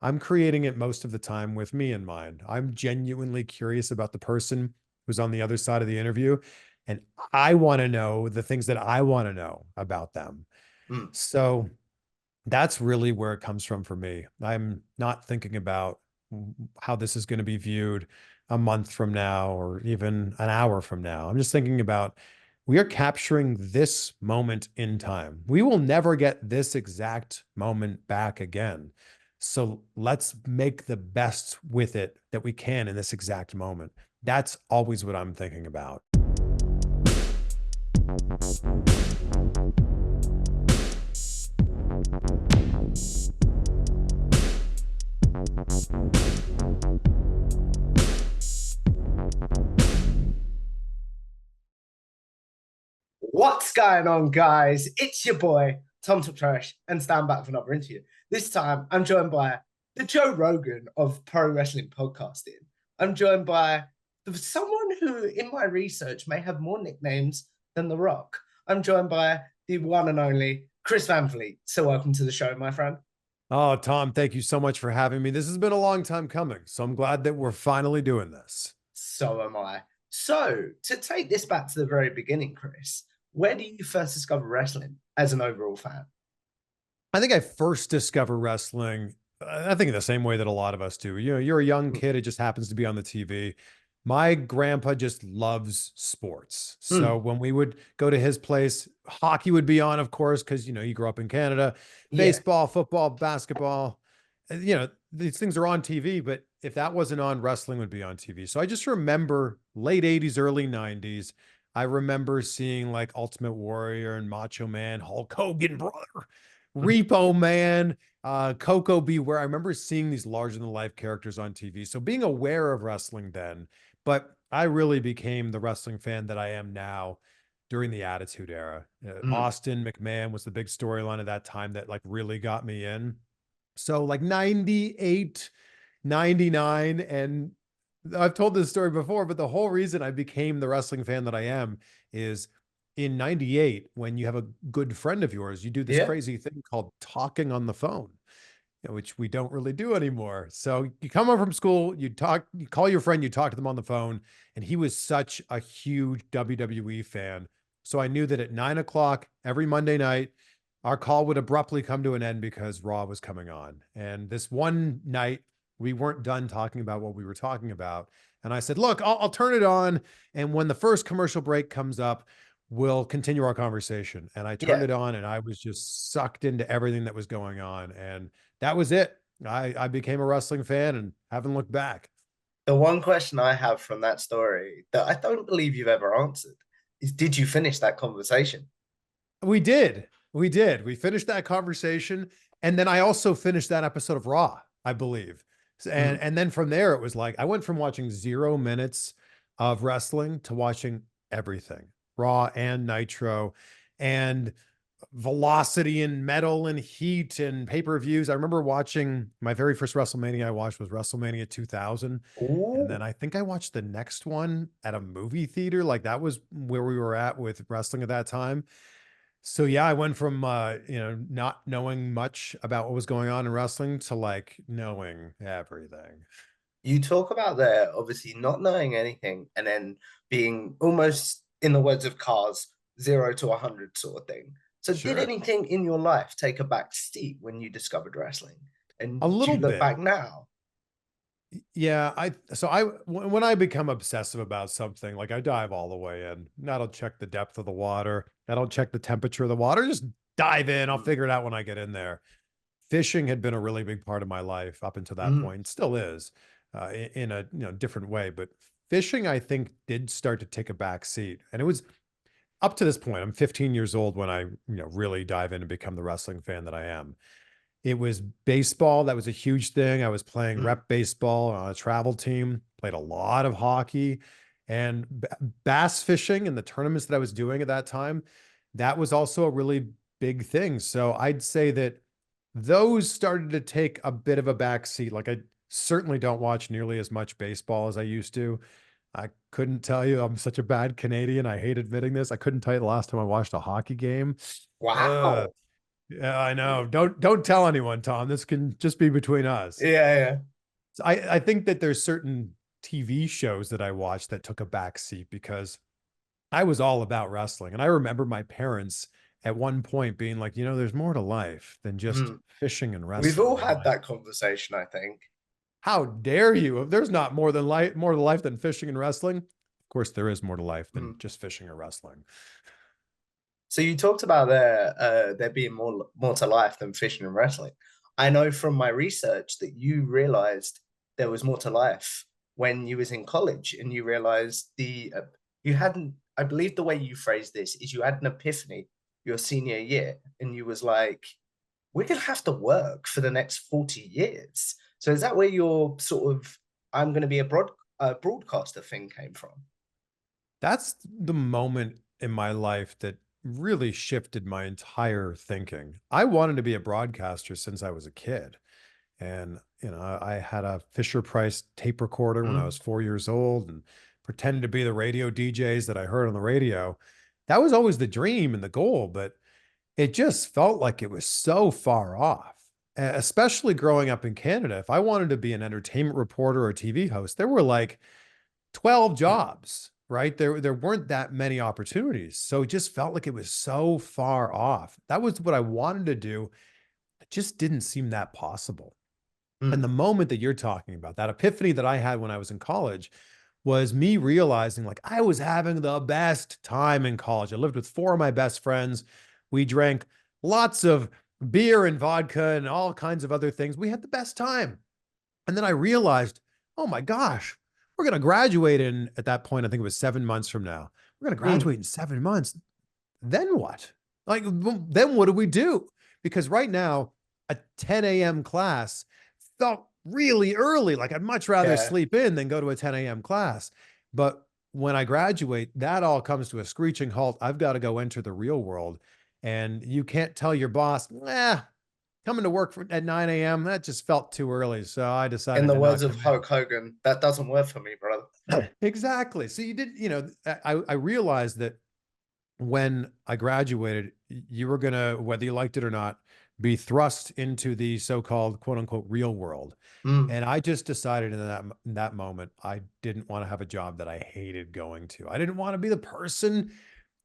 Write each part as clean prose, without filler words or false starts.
I'm creating it most of the time with me in mind. I'm genuinely curious about the person who's on the other side of the interview, and I want to know the things that I want to know about them. Mm. So that's really where it comes from for me. I'm not thinking about how this is going to be viewed a month from now or even an hour from now. I'm just thinking about we are capturing this moment in time. We will never get this exact moment back again. So let's make the best with it that we can in this exact moment. That's always what I'm thinking about. What's going on, guys? It's your boy, Tom Top Trash, and stand back for another interview. This time, I'm joined by the Joe Rogan of pro wrestling podcasting. I'm joined by someone who, in my research, may have more nicknames than The Rock. I'm joined by the one and only Chris Van Vliet. So, welcome to the show, my friend. Oh, Tom, thank you so much for having me. This has been a long time coming, so I'm glad that we're finally doing this. So am I. So, to take this back to the very beginning, Chris, where do you first discover wrestling as an overall fan? I think I first discovered wrestling, I think in the same way that a lot of us do. You know, you're a young kid, it just happens to be on the TV. My grandpa just loves sports. So Mm, when we would go to his place, hockey would be on, of course, because, you know, you grew up in Canada, yeah, baseball, football, basketball, you know, these things are on TV, but if that wasn't on, wrestling would be on TV. So I just remember late 80s, early 90s. I remember seeing like Ultimate Warrior and Macho Man, Hulk Hogan, brother. Repo Man, Coco Beware. I remember seeing these larger than life characters on TV. So being aware of wrestling then, but I really became the wrestling fan that I am now during the Attitude Era. mm. Austin McMahon was the big storyline at that time that like really got me in. So like 98, 99, and I've told this story before, but the whole reason I became the wrestling fan that I am is in 98, when you have a good friend of yours, you do this Yeah. crazy thing called talking on the phone, which we don't really do anymore. So you come home from school, you talk, you call your friend, you talk to them on the phone, and he was such a huge WWE fan. So I knew that at 9 o'clock every Monday night, our call would abruptly come to an end because Raw was coming on. And this one night, we weren't done talking about what we were talking about. And I said, look, I'll turn it on. And when the first commercial break comes up, we'll continue our conversation. And I turned Yeah. it on and I was just sucked into everything that was going on. And that was it. I became a wrestling fan and haven't looked back. The one question I have from that story that I don't believe you've ever answered is, did you finish that conversation? We did. We did. We finished that conversation. And then I also finished that episode of Raw, I believe. And Mm. and then from there, it was like I went from watching 0 minutes of wrestling to watching everything, Raw and Nitro, and Velocity and Metal and Heat and pay-per-views. I remember watching my very first WrestleMania I watched was WrestleMania 2000. And then Ooh. I think I watched the next one at a movie theater. Like that was where we were at with wrestling at that time. So yeah, I went from you know, not knowing much about what was going on in wrestling to like knowing everything. You talk about there obviously not knowing anything and then being almost, in the words of Cars, 0 to 100 sort of thing. So, did Sure. anything in your life take a back seat when you discovered wrestling? A And do little you look bit. back now? Yeah, when I become obsessive about something, like I dive all the way in. I don't check the depth of the water. I don't check the temperature of the water. Just dive in. I'll figure it out when I get in there. Fishing had been a really big part of my life up until that Mm. point. Still is, in a different way. But fishing, I think, did start to take a back seat, and it was up to this point. I'm 15 years old when I really dive in and become the wrestling fan that I am. It was baseball. That was a huge thing. I was playing Mm. rep baseball on a travel team, played a lot of hockey and bass fishing and the tournaments that I was doing at that time. That was also a really big thing. So I'd say that those started to take a bit of a backseat. Like I certainly don't watch nearly as much baseball as I used to. I couldn't tell you. I'm such a bad Canadian. I hate admitting this. I couldn't tell you the last time I watched a hockey game. Uh, Wow. Yeah, I know. Don't tell anyone, Tom. This can just be between us. Yeah, yeah. So I think that there's certain TV shows that I watched that took a back seat because I was all about wrestling. And I remember my parents at one point being like, there's more to life than just Mm. fishing and We've all wrestling. And I'm had like, that conversation, I think. how dare you? If there's not more to life than fishing and wrestling, of course there is more to life than Mm. just fishing or wrestling. So you talked about there being more to life than fishing and wrestling. I know from my research that you realized there was more to life when you was in college, and you realized you hadn't. I believe the way you phrased this is you had an epiphany your senior year, and you was like, "We're gonna have to work for the next 40 years." So is that where your sort of "I'm going to be a broadcaster" thing came from? That's the moment in my life that really shifted my entire thinking. I wanted to be a broadcaster since I was a kid. And, I had a Fisher Price tape recorder when I Mm, was 4 years old and pretended to be the radio DJs that I heard on the radio. That was always the dream and the goal, but it just felt like it was so far off, especially growing up in Canada. If I wanted to be an entertainment reporter or TV host, there were like 12 mm, jobs, right? There weren't that many opportunities. So it just felt like it was so far off. That was what I wanted to do. It just didn't seem that possible. And mm, the moment that you're talking about, that epiphany that I had when I was in college, was me realizing like I was having the best time in college. I lived with four of my best friends. We drank lots of beer and vodka and all kinds of other things. We had the best time. And then I realized, oh my gosh, we're going to graduate in, at that point, I think it was 7 months from now. We're going to mm. graduate in 7 months. Then what? Like, then what do we do? Because right now, a 10 a.m. class felt really early. Like I'd much rather Yeah. sleep in than go to a 10 a.m. class. But when I graduate, that all comes to a screeching halt. I've got to go enter the real world. And you can't tell your boss, coming to work at 9 a.m., that just felt too early. So I In decided the to words not of come in. Hulk Hogan, that doesn't work for me, brother. Exactly. So you did, I realized that when I graduated, you were going to, whether you liked it or not, be thrust into the so-called quote unquote real world. Mm, And I just decided in that moment, I didn't want to have a job that I hated going to. I didn't want to be the person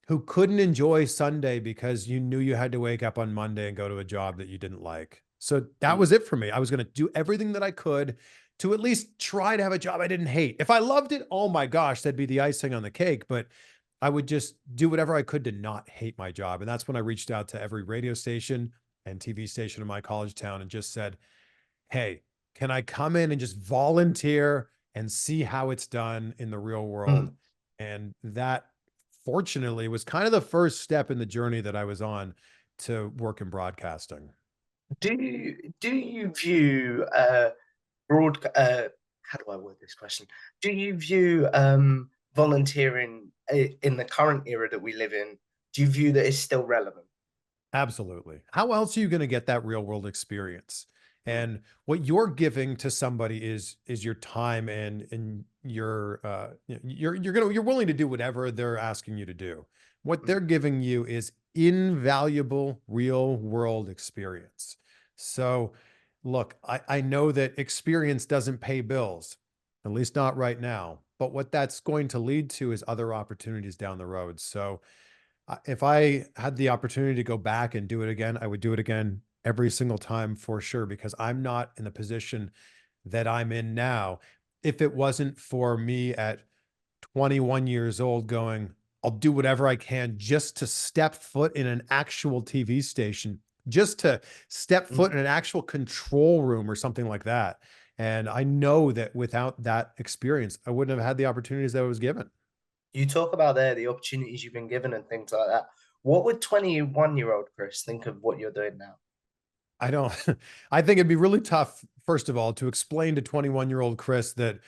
who couldn't enjoy Sunday because you knew you had to wake up on Monday and go to a job that you didn't like. So that mm, was it for me. I was going to do everything that I could to at least try to have a job I didn't hate. If I loved it, oh my gosh, that'd be the icing on the cake. But I would just do whatever I could to not hate my job. And that's when I reached out to every radio station and TV station in my college town and just said, hey, can I come in and just volunteer and see how it's done in the real world? mm. And that fortunately was kind of the first step in the journey that I was on to work in broadcasting. Do you view broad how do I word this question? Do you view volunteering in the current era that we live in? Do you view that it's still relevant? Absolutely. How else are you going to get that real world experience? Mm, And what you're giving to somebody is your time and your you're willing to do whatever they're asking you to do. What they're mm. giving you is invaluable real world experience. So look, I know that experience doesn't pay bills, at least not right now. But what that's going to lead to is other opportunities down the road. So if I had the opportunity to go back and do it again, I would do it again every single time for sure, because I'm not in the position that I'm in now. If it wasn't for me at 21 years old going, I'll do whatever I can just to step foot in an actual TV station, just to step foot Mm. in an actual control room or something like that. And I know that without that experience, I wouldn't have had the opportunities that I was given. You talk about there the opportunities you've been given and things like that. What would 21-year-old Chris think of what you're doing now? I don't, I think it'd be really tough, first of all, to explain to 21-year-old Chris that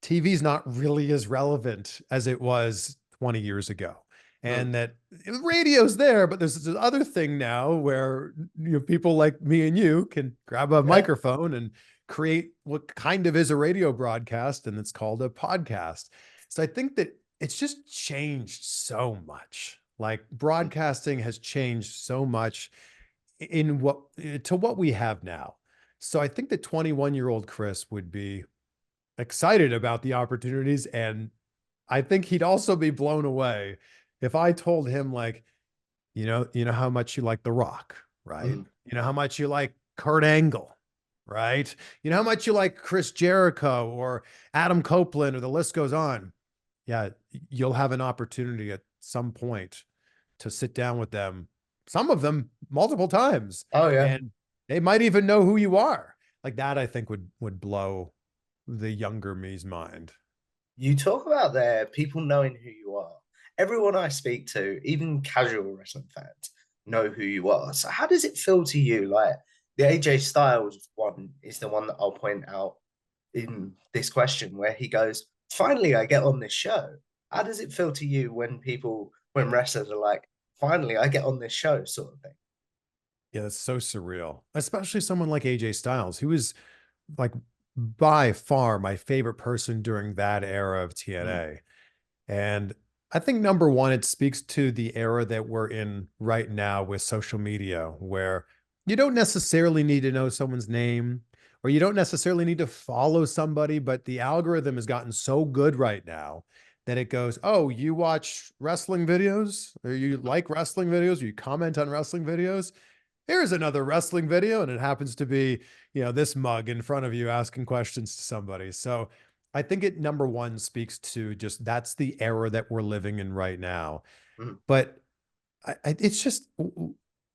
TV is not really as relevant as it was 20 years ago. Mm, And that radio's there, but there's this other thing now where people like me and you can grab a yeah. microphone and create what kind of is a radio broadcast, and it's called a podcast. So I think that it's just changed so much. Like Mm. broadcasting has changed so much in what to what we have now. So I think that 21-year-old Chris would be excited about the opportunities, and I think he'd also be blown away if I told him, like, you know how much you like The Rock, right? Mm. You know how much you like Kurt Angle, right? You know how much you like Chris Jericho or Adam Copeland, or the list goes on. Yeah, you'll have an opportunity at some point to sit down with them, some of them multiple times, Oh yeah. and they might even know who you are. Like that, I think would blow the younger me's mind. You talk about there people knowing who you are. Everyone I speak to, even casual wrestling fans, know who you are. So how does it feel to you? Like the AJ Styles one is the one that I'll point out in this question, where he goes, "Finally, I get on this show." How does it feel to you when when wrestlers are like, "Finally, I get on this show," sort of thing? Yeah, it's so surreal, especially someone like AJ Styles, who was like by far my favorite person during that era of Mm, TNA. And I think number one, it speaks to the era that we're in right now with social media, where you don't necessarily need to know someone's name, or you don't necessarily need to follow somebody, but the algorithm has gotten so good right now that it goes, oh, you watch wrestling videos, or you like wrestling videos, or you comment on wrestling videos. Here's another wrestling video, and it happens to be, this mug in front of you asking questions to somebody. So I think it number one speaks to just that's the era that we're living in right now. mm, But it's just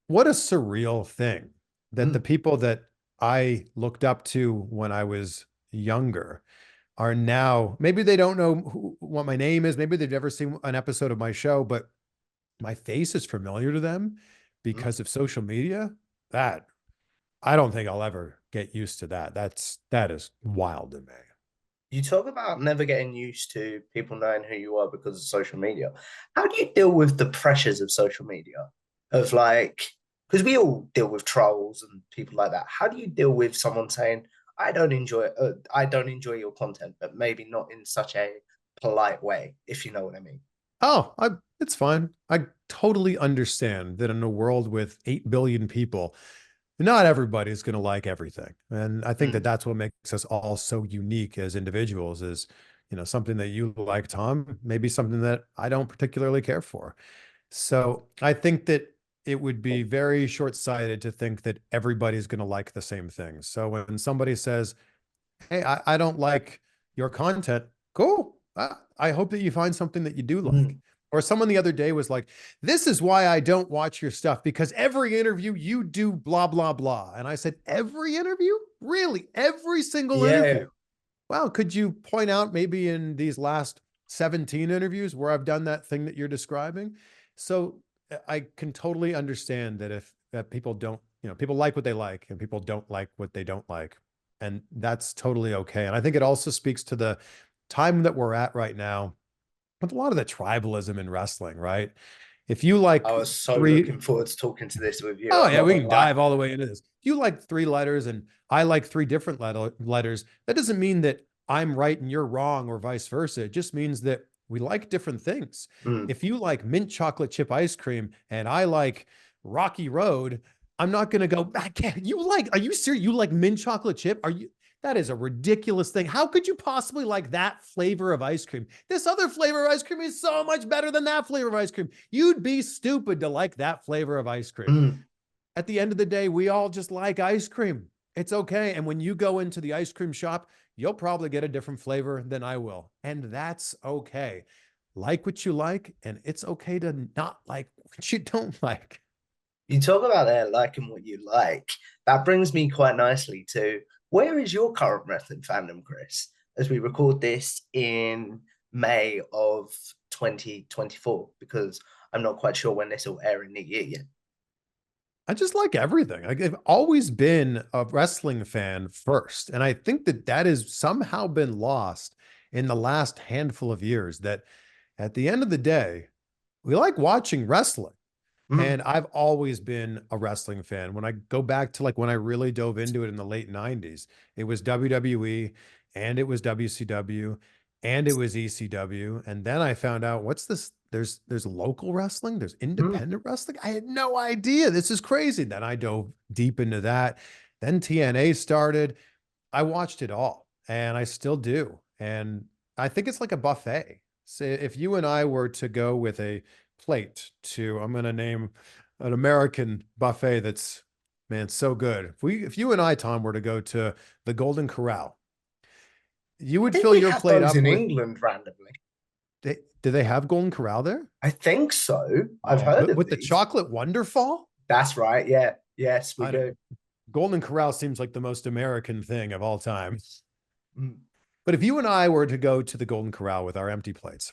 what a surreal thing that the mm. people that I looked up to when I was younger are now, maybe they don't know what my name is, maybe they've never seen an episode of my show, but my face is familiar to them Mm. because of social media. That I don't think I'll ever get used to that. That is wild to me. You talk about never getting used to people knowing who you are because of social media. How do you deal with the pressures of social media? Of like, because we all deal with trolls and people like that. How do you deal with someone saying, I don't enjoy your content, but maybe not in such a polite way, if you know what I mean?" Oh, it's fine. I totally understand that in a world with 8 billion people, not everybody's going to like everything. And I think that Mm, that's what makes us all so unique as individuals is, something that you like, Tom, maybe something that I don't particularly care for. So I think that it would be very short-sighted to think that everybody's going to like the same thing. So when somebody says, hey, I don't like your content, cool. I hope that you find something that you do like. mm. Or someone the other day was like, this is why I don't watch your stuff, because every interview you do blah, blah, blah. And I said, every interview? Really? Every single Yeah, yeah. interview? Well, could you point out maybe in these last 17 interviews where I've done that thing that you're describing? So I can totally understand that if that people don't, people like what they like and people don't like what they don't like. And that's totally okay. And I think it also speaks to the time that we're at right now with a lot of the tribalism in wrestling, right? If you I like was so three, looking forward to talking to this with you. oh I'm yeah, not we gonna can lie. dive all the way into this. If you like three letters and I like three different letters, that doesn't mean that I'm right and you're wrong or vice versa. It just means that we like different things. Mm, If you like mint chocolate chip ice cream and I like Rocky Road, I'm not going to go, I can't, are you serious? You like mint chocolate chip? That is a ridiculous thing. How could you possibly like that flavor of ice cream? This other flavor of ice cream is so much better than that flavor of ice cream. You'd be stupid to like that flavor of ice cream. mm. At the end of the day, we all just like ice cream. It's okay. And when you go into the ice cream shop, you'll probably get a different flavor than I will. And that's okay. Like what you like, and it's okay to not like what you don't like. You talk about there liking what you like. That brings me quite nicely to where is your current wrestling fandom, Chris? As we record this in May of 2024, because I'm not quite sure when this will air in the year yet. I just like everything. Like, I've always been a wrestling fan first. And I think that that has somehow been lost in the last handful of years. That at the end of the day, we like watching wrestling. Mm, And I've always been a wrestling fan. When I go back to like when I really dove into it in the late 90s, it was WWE and it was WCW and it was ECW. And then I found out what's this? there's local wrestling, there's Mm. independent wrestling. I had no idea. This is crazy. Then I dove deep into that. Then TNA started. I watched it all, and I still do. And I think it's like a buffet. So if you and I were to go with a plate to, I'm going to name an American buffet that's, man, so good. If you and I, Tom, were to go to the Golden Corral, you I would think fill we your have plate those up in with, England randomly. do they have Golden Corral there? I think so. I've Oh, heard of with the these. chocolate wonderful? That's right. Yeah. Yes, we I don't, do. Golden Corral seems like the most American thing of all time. Mm. But if you and I were to go to the Golden Corral with our empty plates,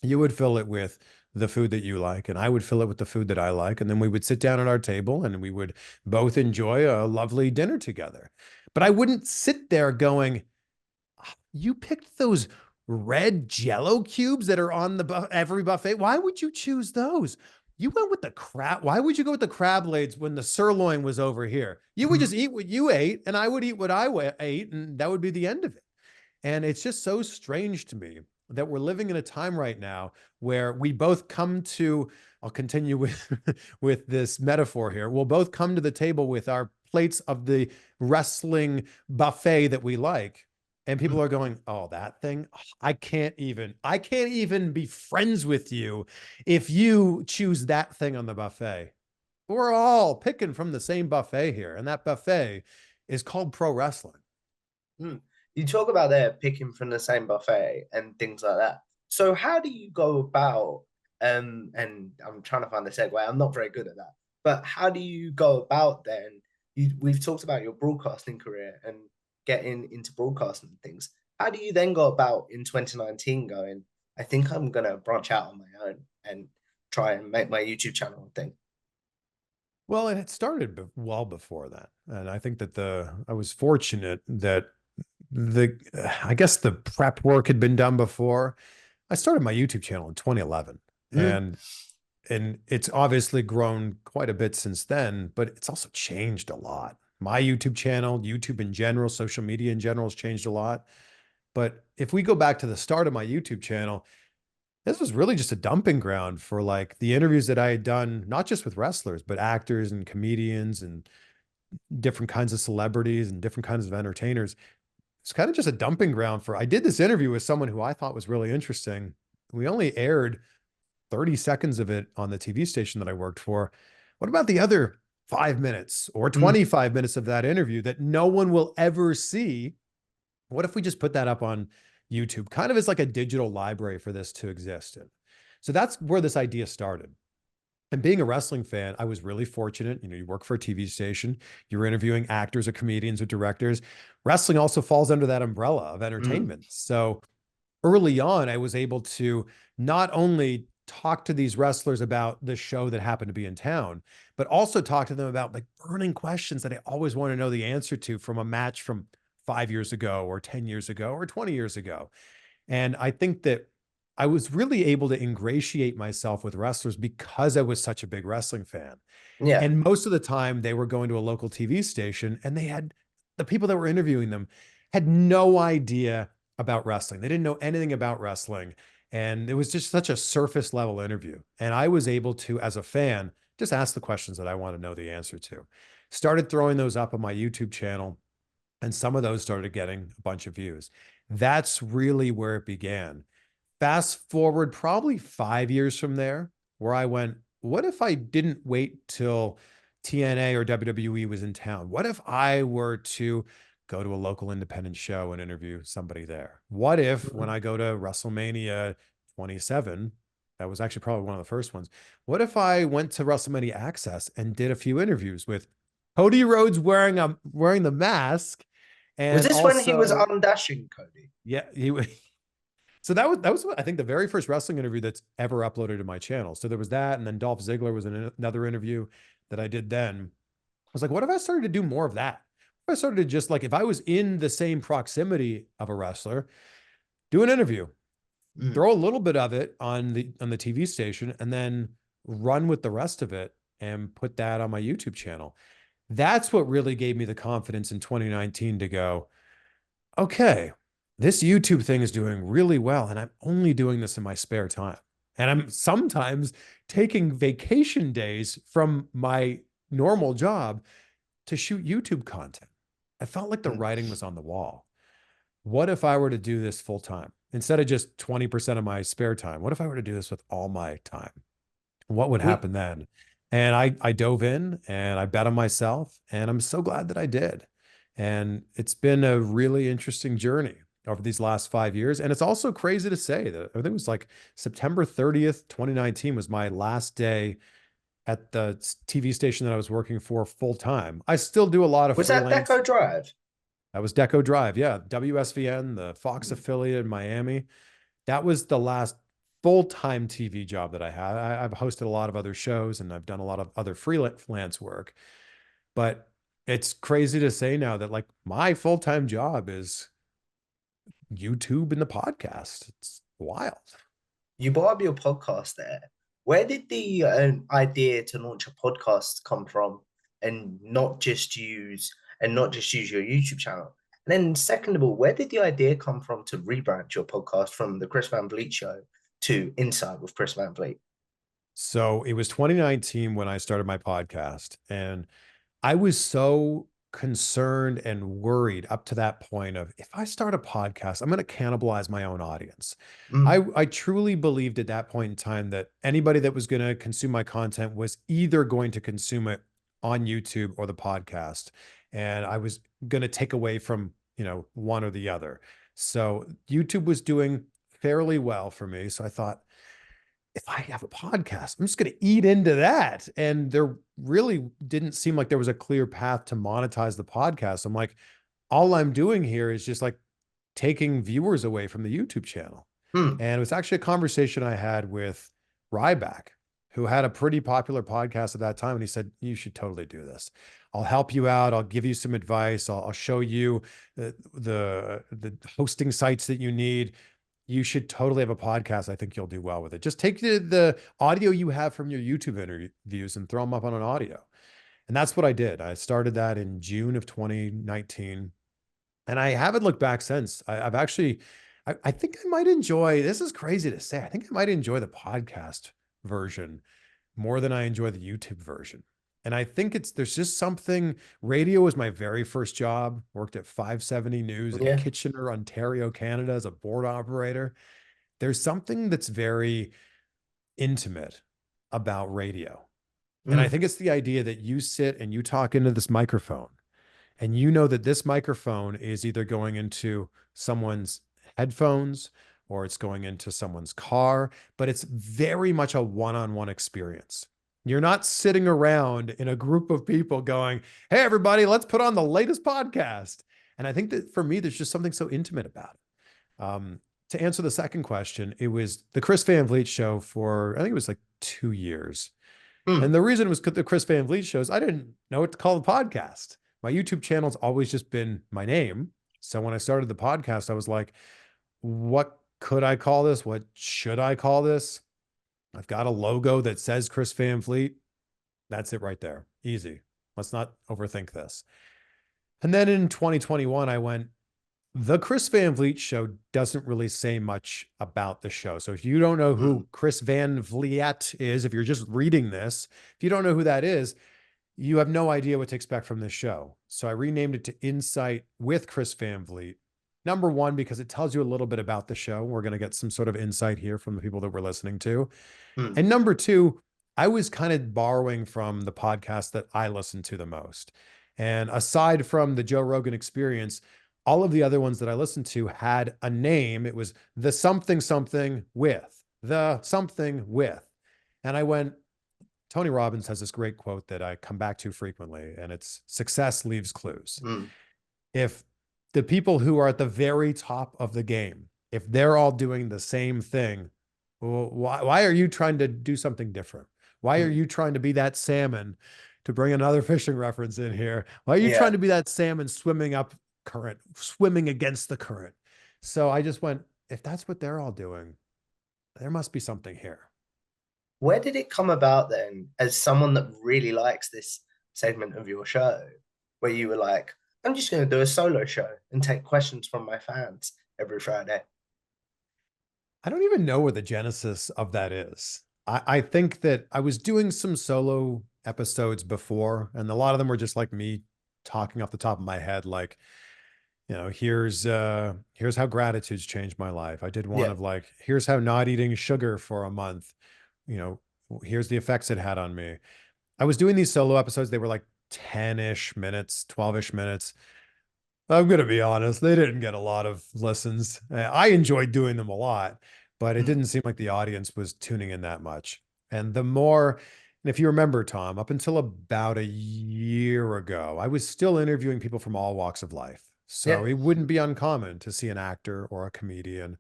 you would fill it with the food that you like, and I would fill it with the food that I like. And then we would sit down at our table and we would both enjoy a lovely dinner together. But I wouldn't sit there going, you picked those red Jello cubes that are on every buffet. Why would you choose those? You went with the crab. Why would you go with the crab legs when the sirloin was over here? You would just Mm. eat what you ate, and I would eat what I ate, and that would be the end of it. And it's just so strange to me that we're living in a time right now where we both come to, I'll continue with with this metaphor here. We'll both come to the table with our plates of the wrestling buffet that we like. And people Mm. are going, "Oh, that thing? I can't even be friends with you if you choose that thing on the buffet." We're all picking from the same buffet here, and that buffet is called pro wrestling. Mm. You talk about there picking from the same buffet and things like that. So how do you go about and I'm trying to find the segue. I'm not very good at that. But how do you go about then? We've talked about your broadcasting career and getting into broadcasting and things. How do you then go about in 2019 going, I think I'm gonna branch out on my own and try and make my YouTube channel a thing? Well, and it started well before that. And I think that I was fortunate that I guess the prep work had been done before. I started my YouTube channel in 2011, Mm. and it's obviously grown quite a bit since then, but it's also changed a lot. My YouTube channel, YouTube in general, social media in general has changed a lot. But if we go back to the start of my YouTube channel, this was really just a dumping ground for like the interviews that I had done, not just with wrestlers, but actors and comedians and different kinds of celebrities and different kinds of entertainers. It's kind of just a dumping ground for, I did this interview with someone who I thought was really interesting. We only aired 30 seconds of it on the TV station that I worked for. What about the other 5 minutes or Mm. 25 minutes of that interview that no one will ever see? What if we just put that up on YouTube, kind of as like a digital library for this to exist in? So that's where this idea started. And being a wrestling fan, I was really fortunate. You work for a TV station, you're interviewing actors or comedians or directors. Wrestling also falls under that umbrella of Mm. entertainment. So early on, I was able to not only talk to these wrestlers about the show that happened to be in town, but also talk to them about like burning questions that I always want to know the answer to from a match from 5 years ago or 10 years ago or 20 years ago. And I think that I was really able to ingratiate myself with wrestlers because I was such a big wrestling fan. Yeah. And most of the time they were going to a local TV station and the people that were interviewing them had no idea about wrestling. They didn't know anything about wrestling. And it was just such a surface level interview. And I was able to, as a fan, just ask the questions that I want to know the answer to. Started throwing those up on my YouTube channel, and some of those started getting a bunch of views. That's really where it began. Fast forward probably 5 years from there, where I went, what if I didn't wait till TNA or WWE was in town? What if I were to go to a local independent show and interview somebody there? What if when Mm. I go to WrestleMania 27, that was actually probably one of the first ones. What if I went to WrestleMania Access and did a few interviews with Cody Rhodes wearing the mask, Was and this when he was also, undashing Cody? yeah, so that was I think the very first wrestling interview that's ever uploaded to my channel. So there was that, and then Dolph Ziggler was in another interview that I did then. I was like, what if I started to do more of that? If I started to just like, if I was in the same proximity of a wrestler, do an interview, Mm. throw a little bit of it on the TV station, and then run with the rest of it and put that on my YouTube channel. That's what really gave me the confidence in 2019 to go, okay, this YouTube thing is doing really well, and I'm only doing this in my spare time. And I'm sometimes taking vacation days from my normal job to shoot YouTube content. I felt like the Mm. writing was on the wall. What if I were to do this full time instead of just 20% of my spare time? What if I were to do this with all my time? What would We happen then? And I dove in and I bet on myself, and I'm so glad that I did. And it's been a really interesting journey over these last 5 years. And it's also crazy to say that I think it was like September 30th, 2019 was my last day at the TV station that I was working for full time. I still do a lot of was that freelance. Deco Drive? That was Deco Drive. Yeah. WSVN, the Fox Mm. affiliate in Miami. That was the last full-time TV job that I had. I've hosted a lot of other shows and I've done a lot of other freelance work, but it's crazy to say now that like my full-time job is YouTube and the podcast. It's wild. You brought up your podcast there. Where did the idea to launch a podcast come from, and not just use your YouTube channel? And then, second of all, where did the idea come from to rebrand your podcast from the Chris Van Vliet Show to Inside with Chris Van Vliet? So it was 2019 when I started my podcast, and I was so concerned and worried up to that point of if I start a podcast, I'm going to cannibalize my own audience. Mm, I truly believed at that point in time that anybody that was going to consume my content was either going to consume it on YouTube or the podcast. And I was going to take away from, one or the other. So YouTube was doing fairly well for me. So I thought, if I have a podcast, I'm just going to eat into that. And there really didn't seem like there was a clear path to monetize the podcast. I'm like, all I'm doing here is just like taking viewers away from the YouTube channel. mm, And it was actually a conversation I had with Ryback, who had a pretty popular podcast at that time. And he said, you should totally do this. I'll help you out. I'll give you some advice. I'll show you the hosting sites that you need. You should totally have a podcast. I think you'll do well with it. Just take the audio you have from your YouTube interviews and throw them up on an audio. And that's what I did. I started that in June of 2019. And I haven't looked back since. I've actually, I think I might enjoy, this is crazy to say, I think I might enjoy the podcast version more than I enjoy the YouTube version. And I think there's just something, radio was my very first job, worked at 570 News in yeah. Kitchener, Ontario, Canada as a board operator. There's something that's very intimate about radio. And I Mm, think it's the idea that you sit and you talk into this microphone and you know that this microphone is either going into someone's headphones or it's going into someone's car, but it's very much a one-on-one experience. You're not sitting around in a group of people going, hey, everybody, let's put on the latest podcast. And I think that for me, there's just something so intimate about it. To answer the second question, it was the Chris Van Vliet show for, I think it was like 2 years. And mm, the reason it was the Chris Van Vliet shows, I didn't know what to call the podcast. My YouTube channel's always just been my name. So when I started the podcast, I was like, what could I call this? What should I call this? I've got a logo that says Chris Van Vliet. That's it right there. Easy. Let's not overthink this. And then in 2021, I went, the Chris Van Vliet show doesn't really say much about the show. So if you don't know mm, who Chris Van Vliet is, if you're just reading this, if you don't know who that is, you have no idea what to expect from this show. So I renamed it to Insight with Chris Van Vliet. Number one, because it tells you a little bit about the show. We're going to get some sort of insight here from the people that we're listening to. mm, And number two, I was kind of borrowing from the podcast that I listen to the most. And aside from the Joe Rogan Experience, all of the other ones that I listened to had a name. It was the something something with, the something with. And I went, Tony Robbins has this great quote that I come back to frequently, and it's success leaves clues. mm, If the people who are at the very top of the game, if they're all doing the same thing, well, why are you trying to do something different? Why are mm. you trying to be that salmon, to bring another fishing reference in here? Why are you trying Yeah. to be that salmon swimming up current, swimming against the current? So I just went, if that's what they're all doing, there must be something here. Where did it come about then, as someone that really likes this segment of your show, where you were like, I'm just going to do a solo show and take questions from my fans every Friday? I don't even know where the genesis of that is. I think that I was doing some solo episodes before, and a lot of them were just like me talking off the top of my head, like, here's how gratitude's changed my life. I did one Yeah. of like, here's how not eating sugar for a month, you know, here's the effects it had on me. I was doing these solo episodes, they were like 10-ish minutes, 12-ish minutes. I'm going to be honest, they didn't get a lot of listens. I enjoyed doing them a lot, but it Mm. didn't seem like the audience was tuning in that much. And the more, and if you remember, Tom, up until about a year ago, I was still interviewing people from all walks of life. So Yeah. it wouldn't be uncommon to see an actor or a comedian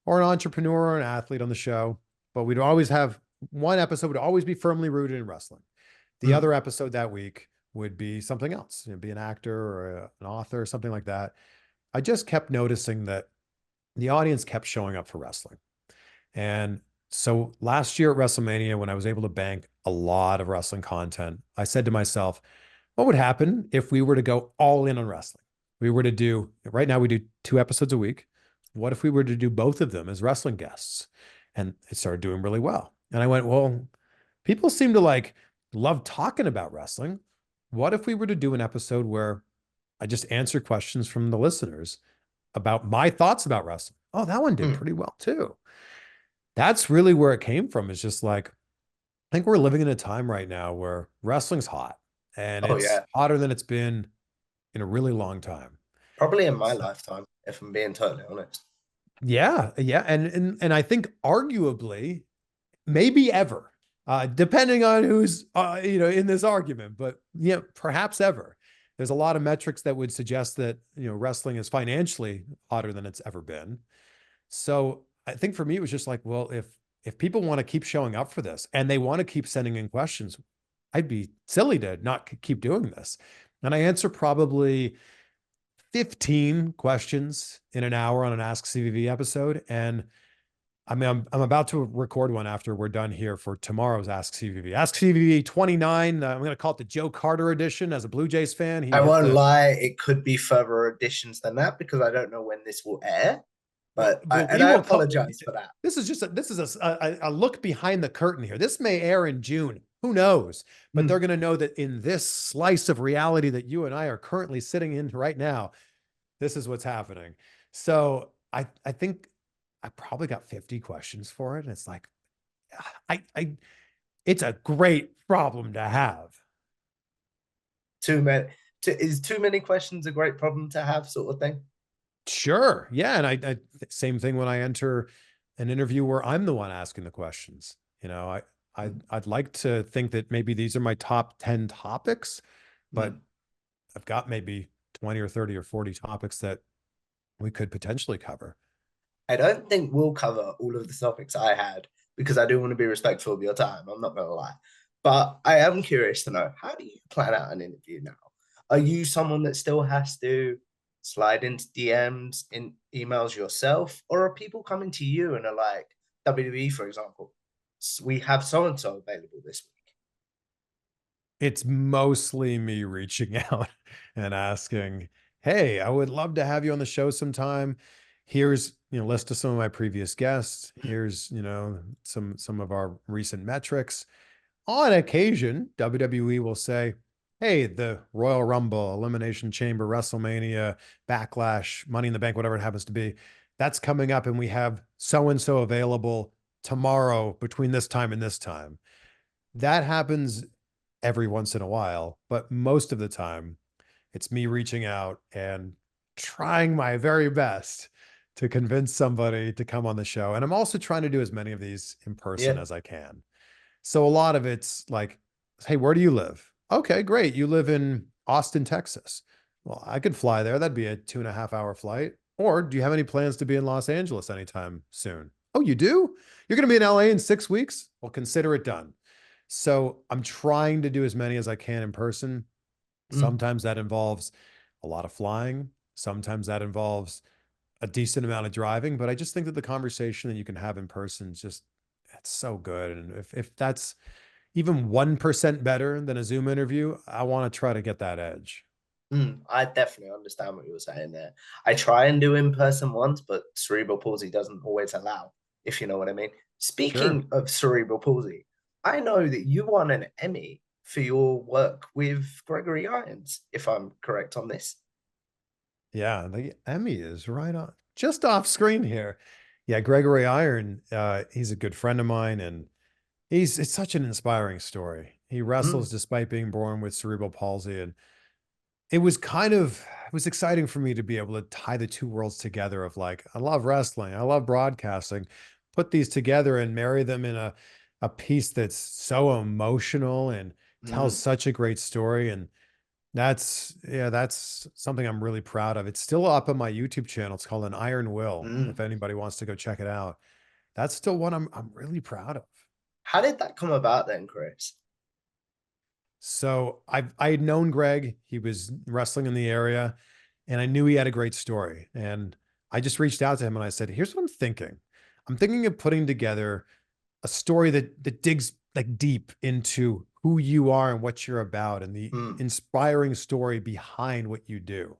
or an entrepreneur or an athlete on the show, but we'd always have one episode would always be firmly rooted in wrestling. The Mm. other episode that week would be something else. It'd be an actor or an author or something like that. I just kept noticing that the audience kept showing up for wrestling. And so last year at WrestleMania, when I was able to bank a lot of wrestling content, I said to myself, what would happen if we were to go all in on wrestling? We were to do, right now, we do 2 episodes a week. What if we were to do both of them as wrestling guests? And it started doing really well. And I went, well, people seem to like love talking about wrestling. What if we were to do an episode where I just answer questions from the listeners about my thoughts about wrestling? Oh, that one did Mm. pretty well too. That's really where it came from. Is just like, I think we're living in a time right now where wrestling's hot and Oh it's yeah. hotter than it's been in a really long time. Probably in my So, lifetime, if I'm being totally honest. yeah, yeah, and I think arguably maybe ever, depending on who's in this argument, but yeah, perhaps ever. There's a lot of metrics that would suggest that wrestling is financially hotter than it's ever been. So I think for me it was just like, well, if people want to keep showing up for this and they want to keep sending in questions, I'd be silly to not keep doing this. And I answer probably 15 questions in an hour on an Ask CVV episode. And I mean, I'm about to record one after we're done here for tomorrow's Ask CVV. Ask CVV 29. I'm going to call it the Joe Carter edition. As a Blue Jays fan, he I hit won't the lie, it could be further additions than that because I don't know when this will air. well. But Well, we I will call. apologize for that. This is just a look behind the curtain here. This may air in June. Who knows? But Mm. they're going to know that in this slice of reality that you and I are currently sitting in right now, this is what's happening. So I think I probably got 50 questions for it. And it's like, I it's a great problem to have. Too many. Is too many questions a great problem to have, sort of thing? Sure. Yeah. And I same thing when I enter an interview where I'm the one asking the questions. I'd like to think that maybe these are my top 10 topics, but Mm. I've got maybe 20 or 30 or 40 topics that we could potentially cover. I don't think we'll cover all of the topics I had because I do want to be respectful of your time. I'm not going to lie. But I am curious to know, how do you plan out an interview now? Are you someone that still has to slide into DMs in emails yourself? Or are people coming to you and are like, WWE, for example, we have so and so available this week? It's mostly me reaching out and asking, "Hey, I would love to have you on the show sometime. Here's, list of some of my previous guests. Here's, some of our recent metrics." On occasion, WWE will say, "Hey, the Royal Rumble, Elimination Chamber, WrestleMania, Backlash, Money in the Bank, whatever it happens to be, that's coming up, and we have so and so available tomorrow between this time and this time." That happens every once in a while, but most of the time, it's me reaching out and trying my very best to convince somebody to come on the show. And I'm also trying to do as many of these in person Yeah. as I can. So a lot of it's like, hey, where do you live? Okay, great. You live in Austin, Texas. Well, I could fly there. That'd be a 2.5 hour flight. Or do you have any plans to be in Los Angeles anytime soon? Oh, you do? You're going to be in LA in 6 weeks? Well, consider it done. So I'm trying to do as many as I can in person. Mm. Sometimes that involves a lot of flying. Sometimes that involves a decent amount of driving. But I just think that the conversation that you can have in person is just, it's so good. And if that's even 1% better than a Zoom interview, I want to try to get that edge. Mm, I definitely understand what you were saying there. I try and do in person once, but cerebral palsy doesn't always allow. if you know what I mean. Sure. Speaking of cerebral palsy, I know that you won an Emmy for your work with Gregory Irons, if I'm correct on this. Yeah, the Emmy is right on, just off screen here. Yeah, Gregory Iron, he's a good friend of mine, and it's such an inspiring story. He wrestles Mm, despite being born with cerebral palsy, and it was exciting for me to be able to tie the two worlds together of like, I love wrestling, I love broadcasting, put these together and marry them in a piece that's so emotional and tells mm, such a great story. And that's something I'm really proud of. It's still up on my YouTube channel. It's called An Iron Will. If mm. anybody wants to go check it out, that's still one I'm really proud of. How did that come about then, Chris? So I had known Greg. He was wrestling in the area, and I knew he had a great story. And I just reached out to him and I said, "Here's what I'm thinking. I'm thinking of putting together a story that digs like deep into who you are and what you're about and the Mm. inspiring story behind what you do."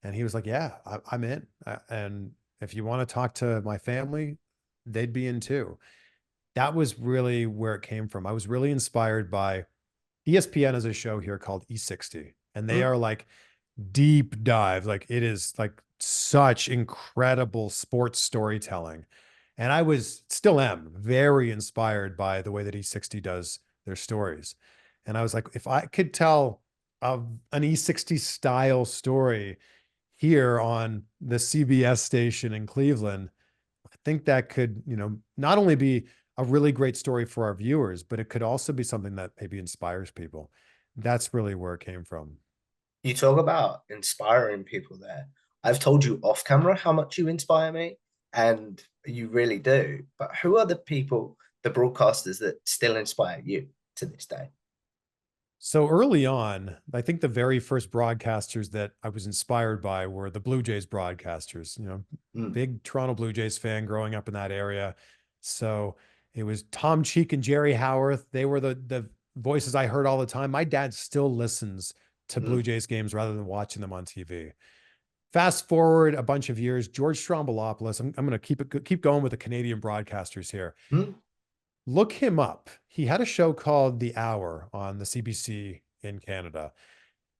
And he was like, "Yeah, I'm in. And if you want to talk to my family, they'd be in too." That was really where it came from. I was really inspired by ESPN has a show here called E60, and they Mm. are like deep dives. Like it is like such incredible sports storytelling. And I was still am very inspired by the way that E60 does their stories. And I was like, if I could tell an E60 style story here on the CBS station in Cleveland, I think that could, not only be a really great story for our viewers, but it could also be something that maybe inspires people. That's really where it came from. You talk about inspiring people there. I've told you off camera how much you inspire me, and you really do. But who are the people, the broadcasters that still inspire you to this day? So early on, I think the very first broadcasters that I was inspired by were the Blue Jays broadcasters, Mm, big Toronto Blue Jays fan growing up in that area. So it was Tom Cheek and Jerry Howarth. They were the voices I heard all the time. My dad still listens to Blue mm, Jays games rather than watching them on TV. Fast forward a bunch of years, George Strombolopoulos. I'm going to keep going with the Canadian broadcasters here. mm, Look him up. He had a show called The Hour on the CBC in Canada.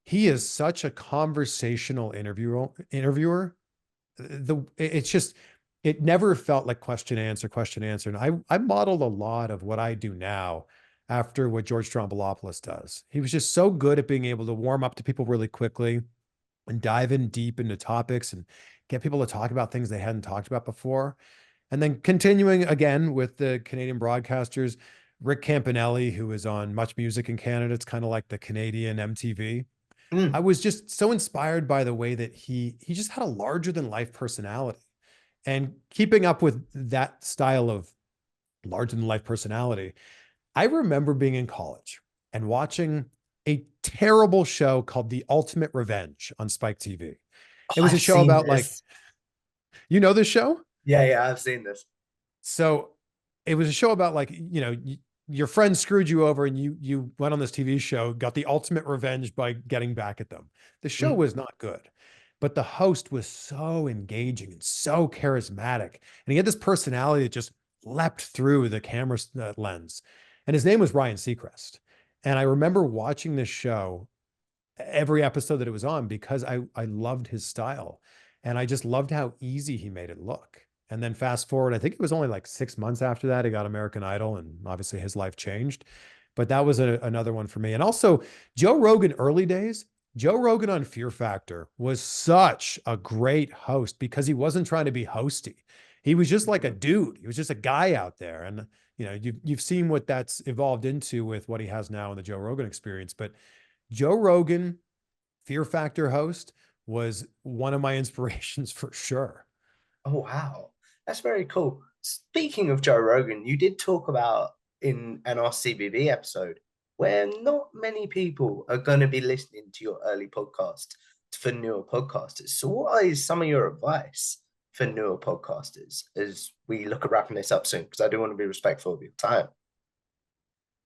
He is such a conversational interviewer. It's just it never felt like question answer. And I modeled a lot of what I do now after what George Strombolopoulos does. He was just so good at being able to warm up to people really quickly and dive in deep into topics and get people to talk about things they hadn't talked about before. And then continuing again with the Canadian broadcasters, Rick Campanelli, who is on Much Music in Canada. It's kind of like the Canadian MTV. I mm. was just so inspired by the way that he just had a larger than life personality. And keeping up with that style of larger than life personality, I remember being in college and watching a terrible show called The Ultimate Revenge on Spike TV. Oh, It was a I've show seen about like, this. this show? Yeah, yeah, I've seen this. So it was a show about like, your friend screwed you over and you went on this TV show, got the ultimate revenge by getting back at them. The show Mm, was not good, but the host was so engaging and so charismatic. And he had this personality that just leapt through the camera lens. And his name was Ryan Seacrest. And I remember watching this show every episode that it was on because I loved his style and I just loved how easy he made it look. And then fast forward, I think it was only like 6 months after that, he got American Idol, and obviously his life changed. But that was another one for me. And also Joe Rogan, early days, Joe Rogan on Fear Factor was such a great host because he wasn't trying to be hosty. He was just like a mm. dude. He was just a guy out there. And you've seen what that's evolved into with what he has now in the Joe Rogan experience. But Joe Rogan, Fear Factor host, was one of my inspirations for sure. Oh, wow. That's very cool. Speaking of Joe Rogan, you did talk about in an RCBB episode where not many people are going to be listening to your early podcast for newer podcasters. So, what is some of your advice for newer podcasters as we look at wrapping this up soon? Because I do want to be respectful of your time.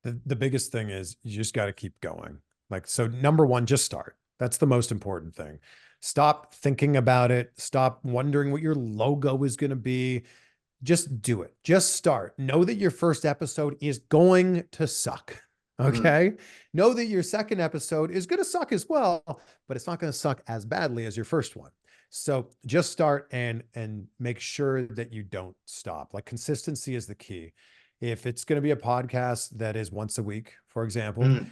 The biggest thing is you just got to keep going. Like, so number one, just start. That's the most important thing. Stop thinking about it. Stop wondering what your logo is going to be. just do it. Just start. Know that your first episode is going to suck. Mm. Okay. Know that your second episode is going to suck as well, but it's not going to suck as badly as your first one. So just start and make sure that you don't stop. Like consistency is the key. If it's going to be a podcast that is once a week, for example, Mm.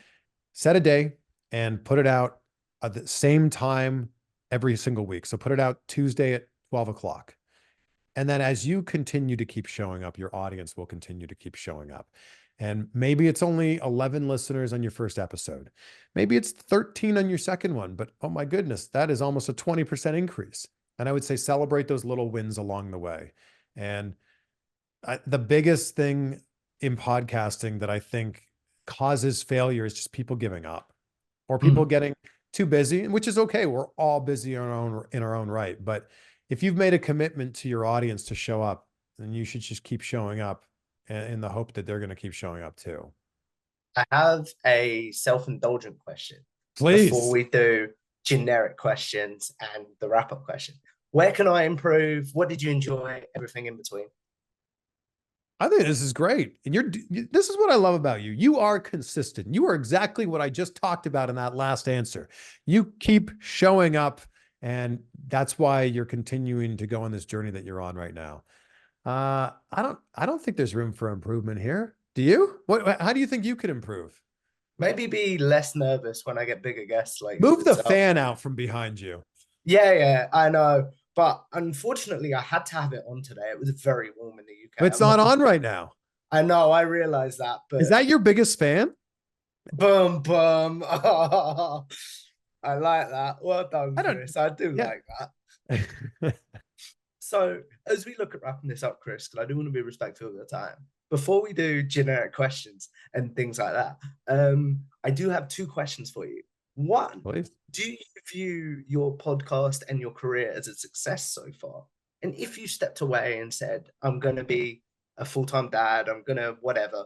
set a day and put it out at the same time every single week. So put it out Tuesday at 12 o'clock. And then as you continue to keep showing up, your audience will continue to keep showing up. And maybe it's only 11 listeners on your first episode. Maybe it's 13 on your second one, but oh my goodness, that is almost a 20% increase. And I would say celebrate those little wins along the way. And the biggest thing in podcasting that I think causes failure is just people giving up or people Mm. getting too busy, which is okay. We're all busy in our own right. But if you've made a commitment to your audience to show up, then you should just keep showing up in the hope that they're going to keep showing up too. I have a self-indulgent question before Please. we do generic questions and the wrap-up question. Where can I improve? What did you enjoy? Everything in between. I think this is great. And this is what I love about you. You are consistent. You are exactly what I just talked about in that last answer. You keep showing up, and that's why you're continuing to go on this journey that you're on right now. I don't think there's room for improvement here. Do you? How do you think you could improve? Maybe be less nervous when I get bigger guests like Move the yourself. fan out from behind you. Yeah, I know. But unfortunately, I had to have it on today. It was very warm in the UK. It's not on right now. I know, I realize that, Is but that your biggest fan? boom, boom. Oh, I like that. Well done, I don't, Chris. I do yeah. like that. So, as we look at wrapping this up, Chris, because I do want to be respectful of your time, before we do generic questions and things like that, I do have two questions for you. One, Please. do you view your podcast and your career as a success so far? And if you stepped away and said, I'm going to be a full-time dad, I'm going to whatever,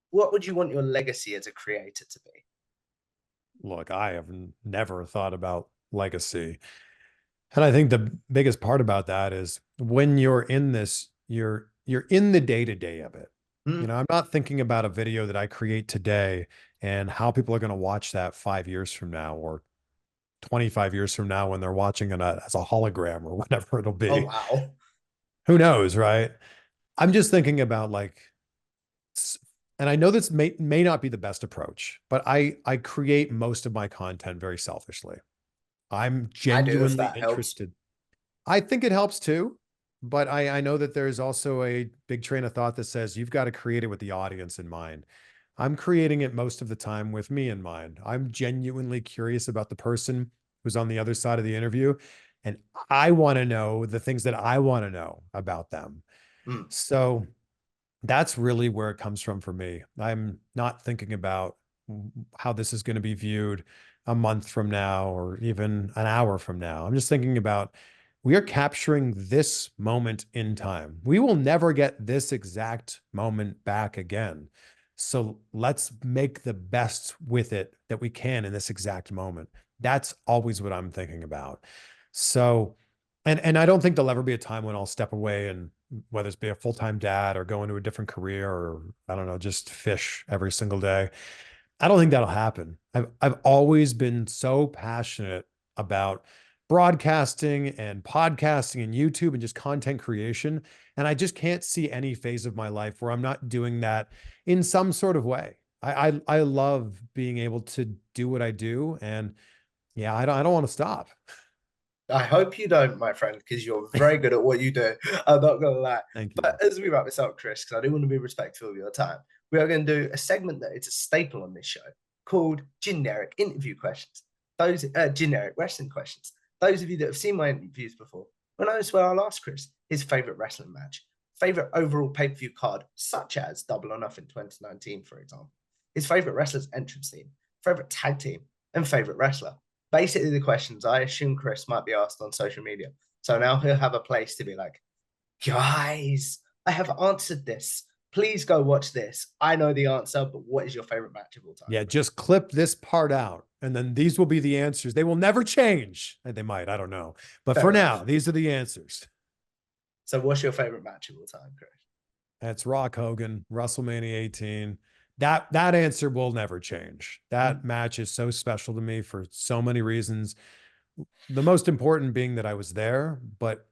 what would you want your legacy as a creator to be? Look, I have never thought about legacy. And I think the biggest part about that is when you're in this, you're in the day-to-day of it. You know, I'm not thinking about a video that I create today and how people are going to watch that 5 years from now or 25 years from now when they're watching it as a hologram or whatever it'll be. Oh, wow. Who knows, right? I'm just thinking about like, and I know this may not be the best approach, but I create most of my content very selfishly. I'm I do, if genuinely that helps. interested. I think it helps too, but I know that there's also a big train of thought that says you've got to create it with the audience in mind. I'm creating it most of the time with me in mind. I'm genuinely curious about the person who's on the other side of the interview, and I want to know the things that I want to know about them. Mm. So that's really where it comes from for me. I'm not thinking about how this is going to be viewed a month from now or even an hour from now. I'm just thinking about we are capturing this moment in time. We will never get this exact moment back again. So let's make the best with it that we can in this exact moment. That's always what I'm thinking about. So, and I don't think there'll ever be a time when I'll step away and whether it's be a full-time dad or go into a different career or I don't know, just fish every single day. I don't think that'll happen. I've always been so passionate about broadcasting and podcasting and YouTube and just content creation. And I just can't see any phase of my life where I'm not doing that in some sort of way. I love being able to do what I do. And yeah, I don't want to stop. I hope you don't, my friend, because you're very good at what you do. I'm not going to lie. Thank you. But as we wrap this up, Chris, because I do want to be respectful of your time, we are going to do a segment that is a staple on this show called generic interview questions. Those generic wrestling questions. Those of you that have seen my interviews before, when I swear I'll ask Chris his favorite wrestling match, favorite overall pay-per-view card, such as Double or Nothing 2019, for example, his favorite wrestler's entrance theme, favorite tag team, and favorite wrestler. Basically the questions I assume Chris might be asked on social media. So now he'll have a place to be like, guys, I have answered this. Please go watch this. I know the answer, but what is your favorite match of all time? Yeah, just clip this part out, and then these will be the answers. They will never change. They might, I don't know. But Fair for enough. now, these are the answers. So what's your favorite match of all time, Chris? That's Rock Hogan, WrestleMania 18. That answer will never change. That match is so special to me for so many reasons. The most important being that I was there, but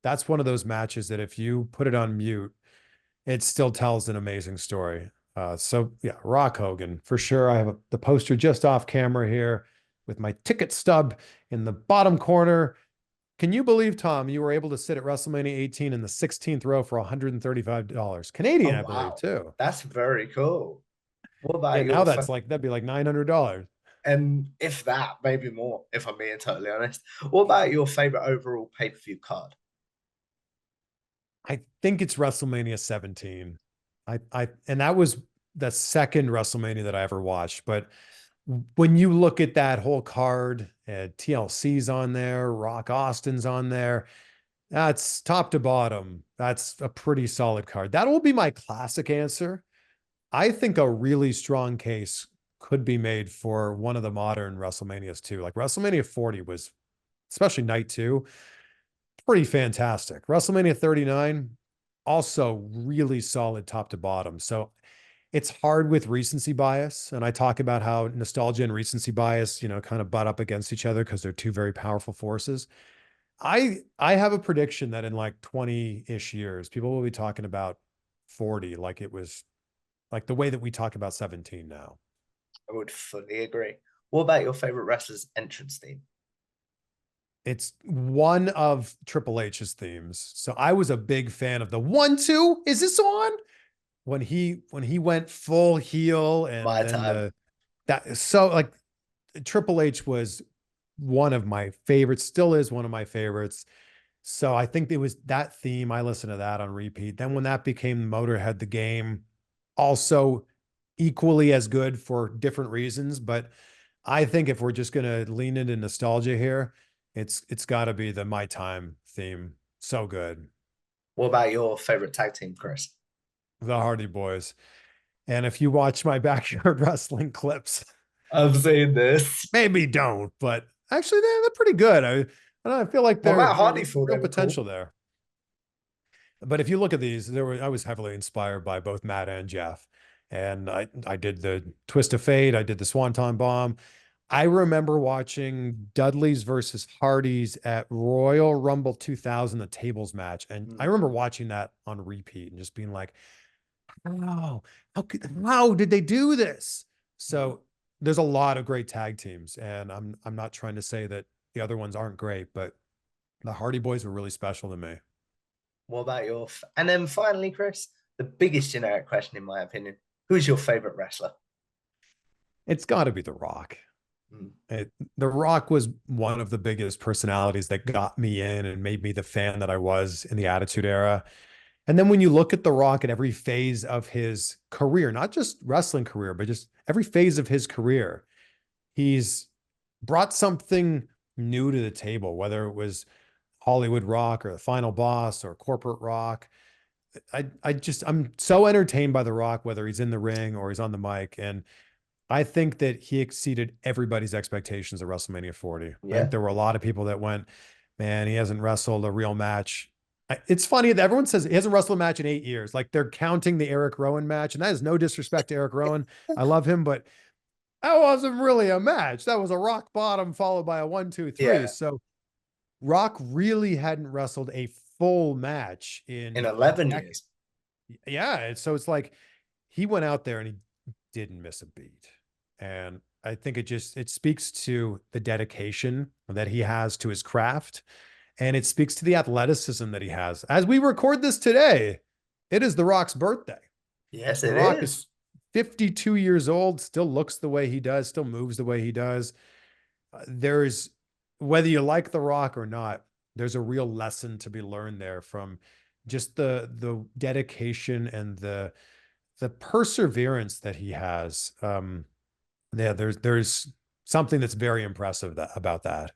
that's one of those matches that if you put it on mute, it still tells an amazing story. So yeah, Rock Hogan for sure. I have the poster just off camera here with my ticket stub in the bottom corner. Can you believe, Tom, you were able to sit at WrestleMania 18 in the 16th row for $135 Canadian, Oh, I believe, wow. too. That's very cool. What Yeah, about now your that's like that'd be like $900. and if that, maybe more, if I'm being totally honest. What about your favorite overall pay-per-view card? I think it's WrestleMania 17. And that was the second WrestleMania that I ever watched. But when you look at that whole card, TLC's on there, Rock Austin's on there. That's top to bottom. That's a pretty solid card. That will be my classic answer. I think a really strong case could be made for one of the modern WrestleManias too. Like WrestleMania 40 was, especially night two, pretty fantastic. WrestleMania 39, also really solid top to bottom. So it's hard with recency bias. And I talk about how nostalgia and recency bias, kind of butt up against each other because they're two very powerful forces. I have a prediction that in like 20-ish years, people will be talking about 40 like it was like the way that we talk about 17 now. I would fully agree. What about your favorite wrestler's entrance theme? It's one of Triple H's themes. So I was a big fan of the 1-2. Is this on? When he went full heel and My then time. that so like Triple H was one of my favorites, still is one of my favorites. So I think it was that theme. I listened to that on repeat. Then when that became Motorhead, the game, also equally as good for different reasons. But I think if we're just gonna lean into nostalgia here, it's got to be the My Time theme. So good. What about your favorite tag team, Chris? The Hardy Boys. And if you watch my backyard wrestling clips, I've seen this. maybe don't, but actually they're pretty good. I feel like What about there's Hardyford? They real were cool. potential there. But if you look at these, I was heavily inspired by both Matt and Jeff. And I did the Twist of Fate, I did the Swanton Bomb. I remember watching Dudley's versus Hardy's at Royal Rumble 2000, the tables match. And I remember watching that on repeat and just being like, how did they do this? So there's a lot of great tag teams. And I'm not trying to say that the other ones aren't great, but the Hardy Boys were really special to me. What about and then finally, Chris, the biggest generic question, in my opinion, who's your favorite wrestler? It's got to be The Rock. The Rock was one of the biggest personalities that got me in and made me the fan that I was in the Attitude Era. And then when you look at The Rock at every phase of his career, not just wrestling career, but just every phase of his career, he's brought something new to the table, whether it was Hollywood Rock or the Final Boss or corporate rock. I'm so entertained by The Rock, whether he's in the ring or he's on the mic. And I think that he exceeded everybody's expectations at WrestleMania 40. I think Yeah. there were a lot of people that went, man, he hasn't wrestled a real match. It's funny that everyone says he hasn't wrestled a match in 8 years. Like they're counting the Eric Rowan match. And that is no disrespect to Eric Rowan. I love him, but that wasn't really a match. That was a rock bottom followed by a 1-2-3. Yeah. So Rock really hadn't wrestled a full match In in a 11 decade. years. Yeah. And so it's like he went out there and he didn't miss a beat. And I think it speaks to the dedication that he has to his craft. And it speaks to the athleticism that he has. As we record this today, it is The Rock's birthday. Yes, The it Rock is. is 52 years old, still looks the way he does, still moves the way he does. There's, whether you like The Rock or not, there's a real lesson to be learned there from just the dedication and the perseverance that he has. Yeah, there's something that's very impressive about that.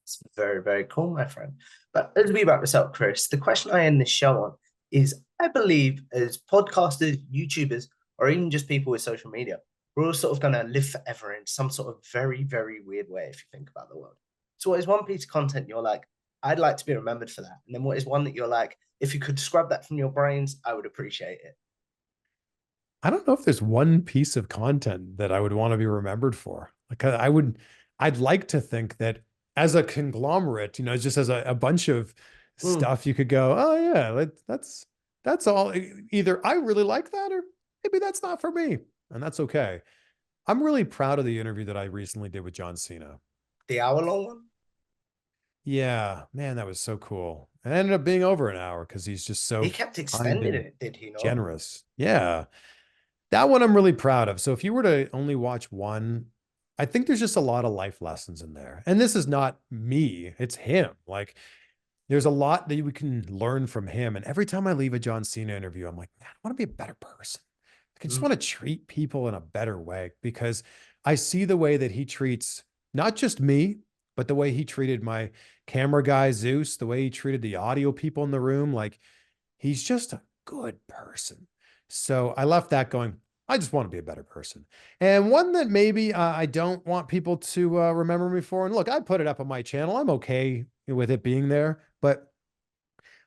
It's very, very cool, my friend. But as we wrap this up, Chris, the question I end this show on is I believe as podcasters, YouTubers, or even just people with social media, we're all sort of going to live forever in some sort of very, very weird way if you think about the world. So, what is one piece of content you're like, I'd like to be remembered for that. And then what is one that you're like, if you could scrub that from your brains, I would appreciate it. I don't know if there's one piece of content that I would want to be remembered for. Like I'd like to think that as a conglomerate, just as a bunch of Mm, stuff, you could go, oh yeah, that's all. Either I really like that, or maybe that's not for me, and that's okay. I'm really proud of the interview that I recently did with John Cena. the hour-long one. Yeah, man, that was so cool. It ended up being over an hour because he's just He so kept kind extending and it, did he not? generous. Yeah. That one I'm really proud of. So if you were to only watch one, I think there's just a lot of life lessons in there. And this is not me, it's him. Like there's a lot that we can learn from him. And every time I leave a John Cena interview, I'm like, man, I want to be a better person. I just Mm, want to treat people in a better way because I see the way that he treats not just me, but the way he treated my camera guy, Zeus, the way he treated the audio people in the room. Like he's just a good person. So I left that going, I just want to be a better person. And one that maybe I don't want people to remember me for. And look, I put it up on my channel. I'm okay with it being there. But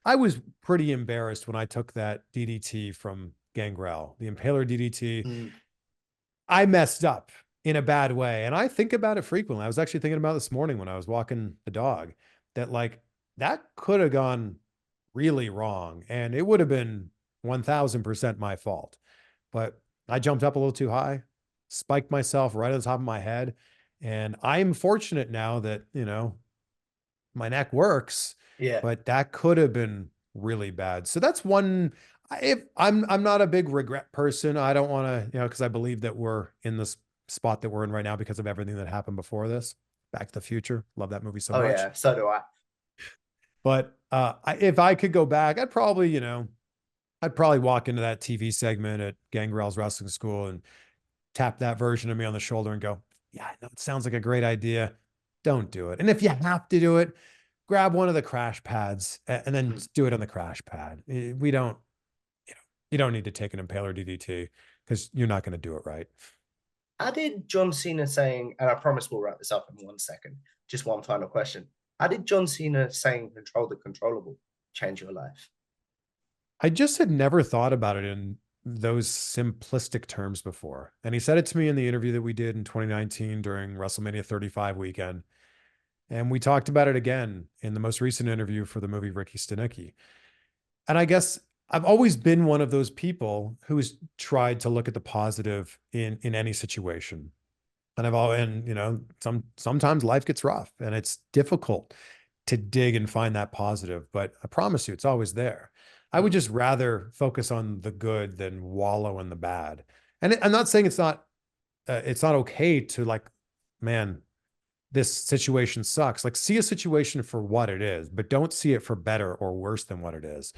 I was pretty embarrassed when I took that DDT from Gangrel, the Impaler DDT. mm. I messed up in a bad way. And I think about it frequently. I was actually thinking about it this morning when I was walking the dog that like that could have gone really wrong and it would have been 1000% my fault. But I jumped up a little too high, spiked myself right on the top of my head. And I'm fortunate now that, my neck works, Yeah. but that could have been really bad. So that's one. If I'm not a big regret person, I don't want to, because I believe that we're in this spot that we're in right now because of everything that happened before this. Back to the Future, love that movie so Oh much. yeah, so do I. But if I could go back, I'd probably walk into that TV segment at Gangrel's Wrestling School and tap that version of me on the shoulder and go, yeah, I know it sounds like a great idea. Don't do it. And if you have to do it, grab one of the crash pads and then Mm. do it on the crash pad. We don't, you don't need to take an Impaler DDT because you're not going to do it right. How did John Cena saying, and I promise we'll wrap this up in 1 second, just one final question. How did John Cena saying control the controllable change your life? I just had never thought about it in those simplistic terms before. And he said it to me in the interview that we did in 2019 during WrestleMania 35 weekend. And we talked about it again in the most recent interview for the movie Ricky Stenicki. And I guess I've always been one of those people who's tried to look at the positive in any situation. And sometimes life gets rough and it's difficult to dig and find that positive, but I promise you, it's always there. I would Mm, just rather focus on the good than wallow in the bad. And I'm not saying it's not okay to like, man, this situation sucks. Like, see a situation for what it is, but don't see it for better or worse than what it is.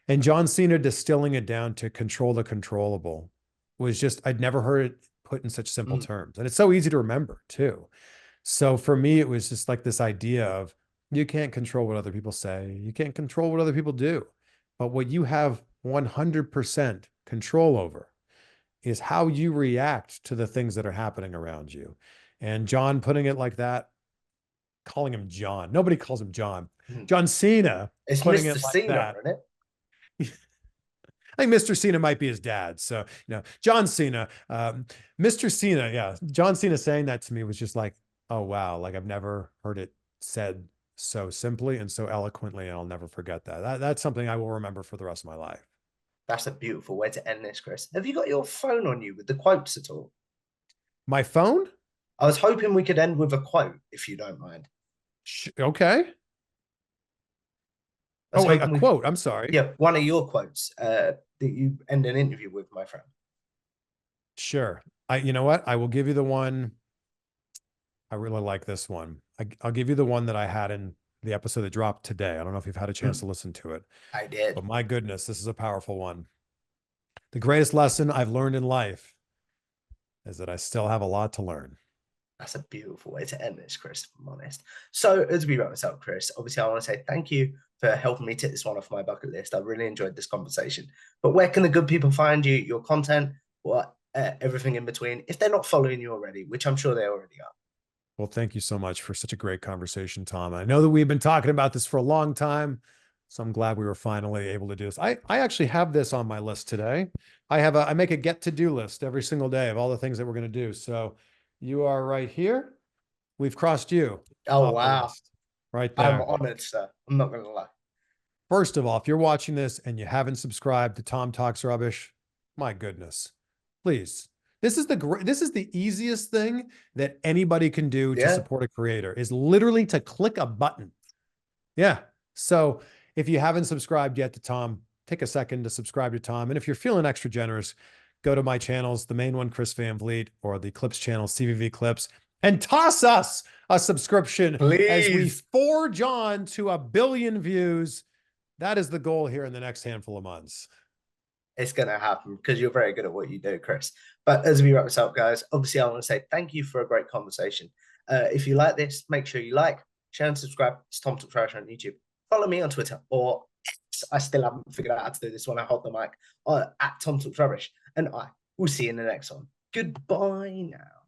And John Cena distilling it down to control the controllable was just, I'd never heard it put in such simple mm, terms. And it's so easy to remember too. So for me, it was just like this idea of you can't control what other people say, you can't control what other people do. But what you have 100% control over is how you react to the things that are happening around you. And John putting it like that, calling him John, nobody calls him John. mm. John Cena It's putting Mr. it like Cena, that. isn't it? I think Mr. Cena might be his dad. So, John Cena, Mr. Cena, yeah. John Cena saying that to me was just like, oh, wow. Like I've never heard it said so simply and so eloquently. And I'll never forget that's something I will remember for the rest of my life. That's a beautiful way to end this, Chris. Have you got your phone on you with the quotes at all? My phone? I was hoping we could end with a quote, if you don't mind. Okay. I was Oh, a hoping we, quote. I'm sorry. yeah, one of your quotes that you end an interview with, my friend. Sure. You know what? I will give you the one. I really like this one. I'll give you the one that I had in the episode that dropped today. I don't know if you've had a chance Mm, to listen to it, I did. but my goodness, this is a powerful one. The greatest lesson I've learned in life is that I still have a lot to learn. That's a beautiful way to end this, Chris, if I'm honest. So, as we wrap this up, Chris, obviously, I want to say thank you for helping me tick this one off my bucket list. I really enjoyed this conversation. But where can the good people find you, your content, what, everything in between, if they're not following you already, which I'm sure they already are? Well, thank you so much for such a great conversation, Tom. I know that we've been talking about this for a long time, so I'm glad we were finally able to do this. I actually have this on my list today. I make a get to do list every single day of all the things that we're going to do. So you are right here. We've crossed you Oh, off the wow. list right I'm there. honored, sir. I'm not going to lie. First of all, if you're watching this and you haven't subscribed to Tom Talks Rubbish, my goodness, please. This is the easiest thing that anybody can do to Yeah, support a creator is literally to click a button. Yeah. So if you haven't subscribed yet to Tom, take a second to subscribe to Tom. And if you're feeling extra generous, go to my channels, the main one, Chris Van Vliet, or the Clips channel, CVV Clips, and toss us a subscription as we please. forge on to 1 billion views. That is the goal here in the next handful of months. It's going to happen because you're very good at what you do, Chris. But as we wrap this up, guys, obviously, I want to say thank you for a great conversation. If you like this, make sure you like, share, and subscribe. It's Tom Talk Trash on YouTube. Follow me on Twitter, or X. I still haven't figured out how to do this when I hold the mic, at Tom Talk Rubbish. And I will see you in the next one. Goodbye now.